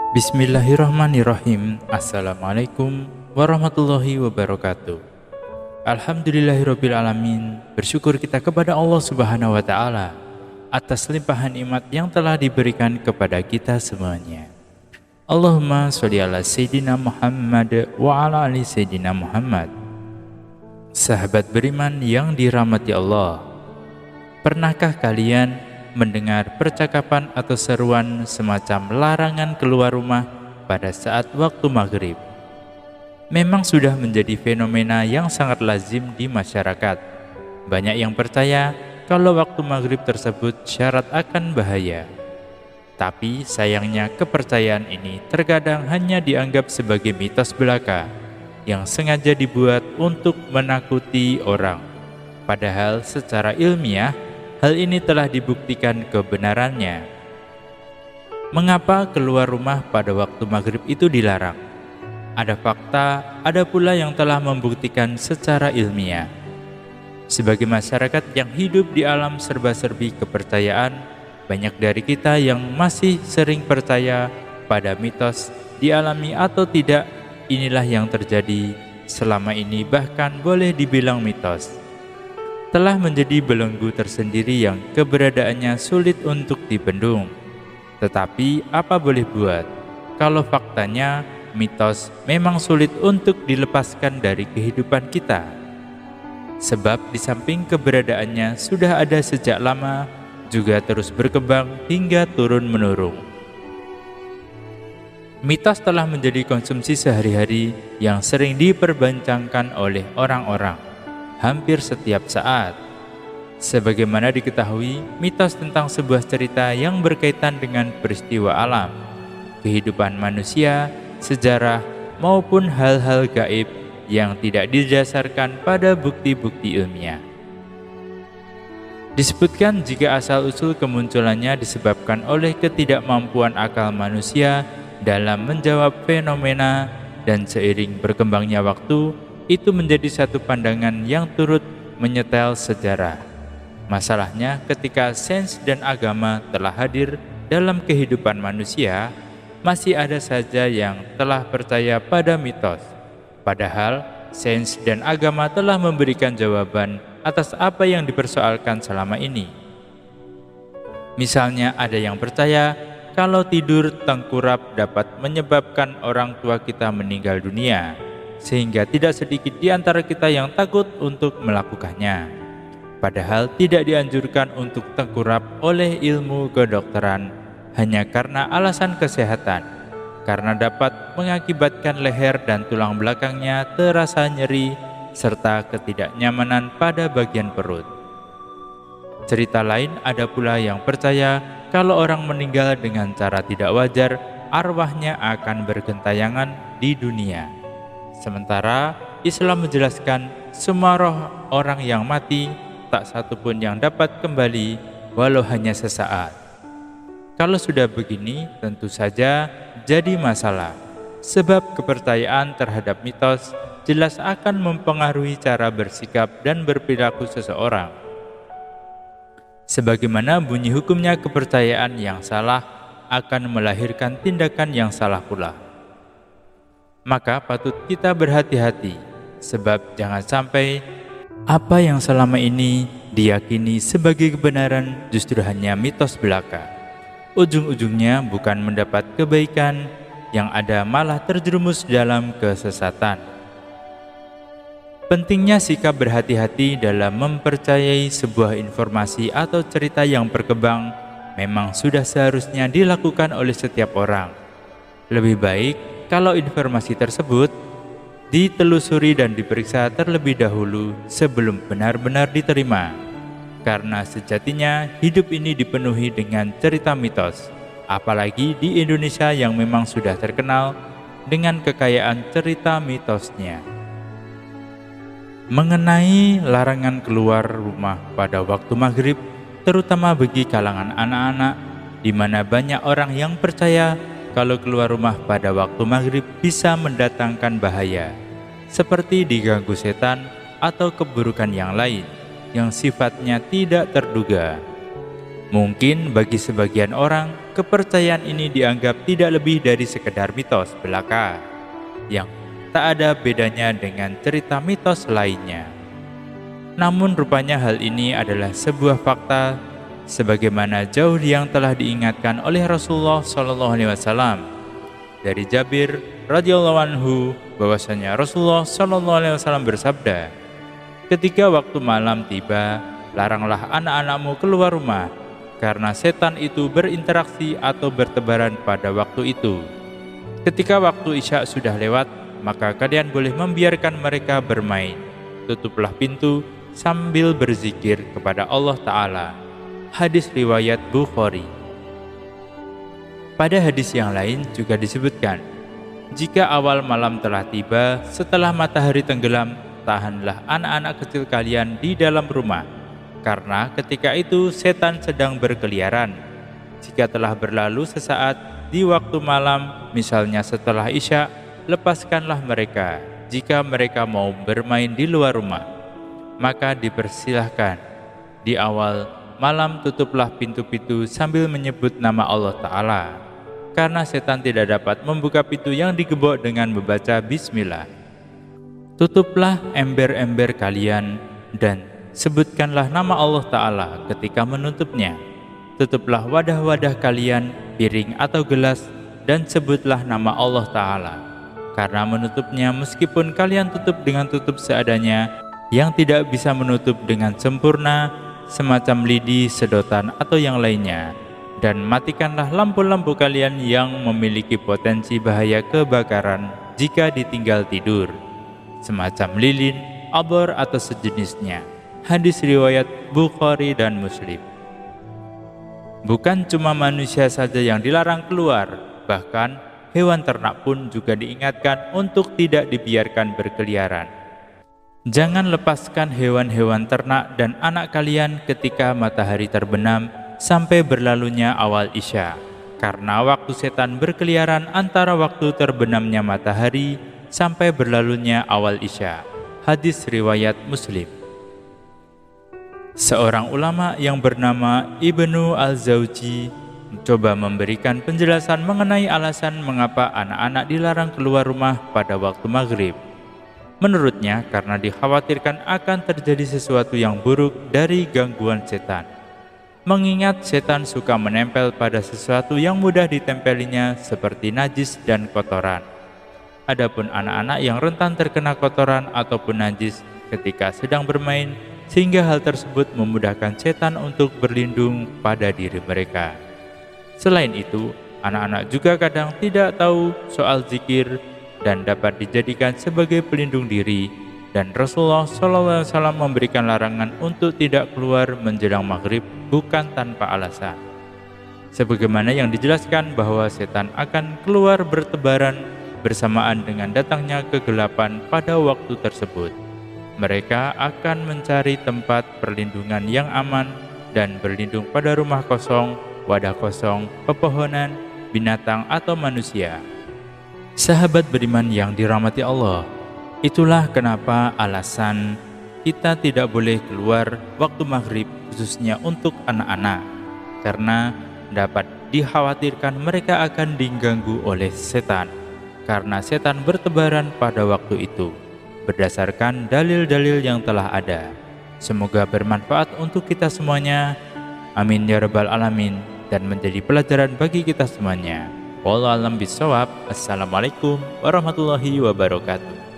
Bismillahirrahmanirrahim. Assalamualaikum warahmatullahi wabarakatuh. Alhamdulillahirrabbilalamin. Bersyukur kita kepada Allah Subhanahu wa Ta'ala atas limpahan nikmat yang telah diberikan kepada kita semuanya. Allahumma sholli ala Sayyidina Muhammad wa ala ali Sayyidina Muhammad. Sahabat beriman yang dirahmati Allah, pernahkah kalian mendengar percakapan atau seruan semacam larangan keluar rumah pada saat waktu maghrib? Memang sudah menjadi fenomena yang sangat lazim di masyarakat. Banyak yang percaya kalau waktu maghrib tersebut syarat akan bahaya. Tapi sayangnya kepercayaan ini terkadang hanya dianggap sebagai mitos belaka yang sengaja dibuat untuk menakuti orang. Padahal secara ilmiah hal ini telah dibuktikan kebenarannya. Mengapa keluar rumah pada waktu maghrib itu dilarang? Ada fakta, ada pula yang telah membuktikan secara ilmiah. Sebagai masyarakat yang hidup di alam serba-serbi kepercayaan, banyak dari kita yang masih sering percaya pada mitos, dialami atau tidak, inilah yang terjadi selama ini, bahkan boleh dibilang mitos. Telah menjadi belenggu tersendiri yang keberadaannya sulit untuk dibendung. Tetapi apa boleh buat, kalau faktanya mitos memang sulit untuk dilepaskan dari kehidupan kita. Sebab di samping keberadaannya sudah ada sejak lama, juga terus berkembang hingga turun-menurun. Mitos telah menjadi konsumsi sehari-hari yang sering diperbincangkan oleh orang-orang hampir setiap saat. Sebagaimana diketahui, mitos tentang sebuah cerita yang berkaitan dengan peristiwa alam, kehidupan manusia, sejarah, maupun hal-hal gaib yang tidak didasarkan pada bukti-bukti ilmiah. Disebutkan jika asal-usul kemunculannya disebabkan oleh ketidakmampuan akal manusia dalam menjawab fenomena, dan seiring berkembangnya waktu, itu menjadi satu pandangan yang turut menyetel sejarah. Masalahnya ketika sains dan agama telah hadir dalam kehidupan manusia, masih ada saja yang telah percaya pada mitos. Padahal sains dan agama telah memberikan jawaban atas apa yang dipersoalkan selama ini. Misalnya ada yang percaya kalau tidur tengkurap dapat menyebabkan orang tua kita meninggal dunia, sehingga tidak sedikit di antara kita yang takut untuk melakukannya. Padahal tidak dianjurkan untuk tengkurap oleh ilmu kedokteran hanya karena alasan kesehatan, karena dapat mengakibatkan leher dan tulang belakangnya terasa nyeri serta ketidaknyamanan pada bagian perut. Cerita lain ada pula yang percaya kalau orang meninggal dengan cara tidak wajar, arwahnya akan bergentayangan di dunia. Sementara Islam menjelaskan semua roh orang yang mati tak satu pun yang dapat kembali walau hanya sesaat. Kalau sudah begini tentu saja jadi masalah, sebab kepercayaan terhadap mitos jelas akan mempengaruhi cara bersikap dan berperilaku seseorang. Sebagaimana bunyi hukumnya, kepercayaan yang salah akan melahirkan tindakan yang salah pula. Maka patut kita berhati-hati, sebab jangan sampai apa yang selama ini diyakini sebagai kebenaran justru hanya mitos belaka. Ujung-ujungnya bukan mendapat kebaikan, yang ada malah terjerumus dalam kesesatan. Pentingnya sikap berhati-hati dalam mempercayai sebuah informasi atau cerita yang berkembang memang sudah seharusnya dilakukan oleh setiap orang. Lebih baik kalau informasi tersebut ditelusuri dan diperiksa terlebih dahulu sebelum benar-benar diterima. Karena sejatinya hidup ini dipenuhi dengan cerita mitos, apalagi di Indonesia yang memang sudah terkenal dengan kekayaan cerita mitosnya. Mengenai larangan keluar rumah pada waktu maghrib, terutama bagi kalangan anak-anak, di mana banyak orang yang percaya kalau keluar rumah pada waktu maghrib bisa mendatangkan bahaya, seperti diganggu setan atau keburukan yang lain yang sifatnya tidak terduga. Mungkin bagi sebagian orang, kepercayaan ini dianggap tidak lebih dari sekedar mitos belaka yang tak ada bedanya dengan cerita mitos lainnya. Namun rupanya hal ini adalah sebuah fakta sebagaimana jauh yang telah diingatkan oleh Rasulullah SAW dari Jabir radhiyallahu anhu bahwasanya Rasulullah SAW bersabda, "Ketika waktu malam tiba, laranglah anak-anakmu keluar rumah, karena setan itu berinteraksi atau bertebaran pada waktu itu. Ketika waktu Isya sudah lewat, maka kalian boleh membiarkan mereka bermain. Tutuplah pintu sambil berzikir kepada Allah Ta'ala." Hadis riwayat Bukhari. Pada hadis yang lain juga disebutkan, jika awal malam telah tiba setelah matahari tenggelam, tahanlah anak-anak kecil kalian di dalam rumah, karena ketika itu setan sedang berkeliaran. Jika telah berlalu sesaat di waktu malam, misalnya setelah Isya, lepaskanlah mereka. Jika mereka mau bermain di luar rumah, maka dipersilahkan. Di awal malam tutuplah pintu-pintu sambil menyebut nama Allah Ta'ala, karena setan tidak dapat membuka pintu yang digembok dengan membaca bismillah. Tutuplah ember-ember kalian dan sebutkanlah nama Allah Ta'ala ketika menutupnya. Tutuplah wadah-wadah kalian, piring atau gelas, dan sebutlah nama Allah Ta'ala. Karena menutupnya, meskipun kalian tutup dengan tutup seadanya, yang tidak bisa menutup dengan sempurna, semacam lidi, sedotan, atau yang lainnya. Dan matikanlah lampu-lampu kalian yang memiliki potensi bahaya kebakaran jika ditinggal tidur, semacam lilin, obor, atau sejenisnya. Hadis riwayat Bukhari dan Muslim. Bukan cuma manusia saja yang dilarang keluar, bahkan hewan ternak pun juga diingatkan untuk tidak dibiarkan berkeliaran. Jangan lepaskan hewan-hewan ternak dan anak kalian ketika matahari terbenam sampai berlalunya awal Isya, karena waktu setan berkeliaran antara waktu terbenamnya matahari sampai berlalunya awal Isya. Hadis riwayat Muslim. Seorang ulama yang bernama Ibnu Al-Zawji mencoba memberikan penjelasan mengenai alasan mengapa anak-anak dilarang keluar rumah pada waktu maghrib. Menurutnya, karena dikhawatirkan akan terjadi sesuatu yang buruk dari gangguan setan. Mengingat setan suka menempel pada sesuatu yang mudah ditempelinya seperti najis dan kotoran. Adapun anak-anak yang rentan terkena kotoran ataupun najis ketika sedang bermain, sehingga hal tersebut memudahkan setan untuk berlindung pada diri mereka. Selain itu, anak-anak juga kadang tidak tahu soal zikir dan dapat dijadikan sebagai pelindung diri, dan Rasulullah SAW memberikan larangan untuk tidak keluar menjelang maghrib bukan tanpa alasan. Sebagaimana yang dijelaskan bahwa setan akan keluar bertebaran bersamaan dengan datangnya kegelapan pada waktu tersebut. Mereka akan mencari tempat perlindungan yang aman dan berlindung pada rumah kosong, wadah kosong, pepohonan, binatang, atau manusia. Sahabat beriman yang dirahmati Allah, itulah kenapa alasan kita tidak boleh keluar waktu maghrib, khususnya untuk anak-anak, karena dapat dikhawatirkan mereka akan diganggu oleh setan, karena setan bertebaran pada waktu itu, berdasarkan dalil-dalil yang telah ada. Semoga bermanfaat untuk kita semuanya. Amin ya rabbal alamin, dan menjadi pelajaran bagi kita semuanya. Wallahu a'lam bishawab. Assalamualaikum warahmatullahi wabarakatuh.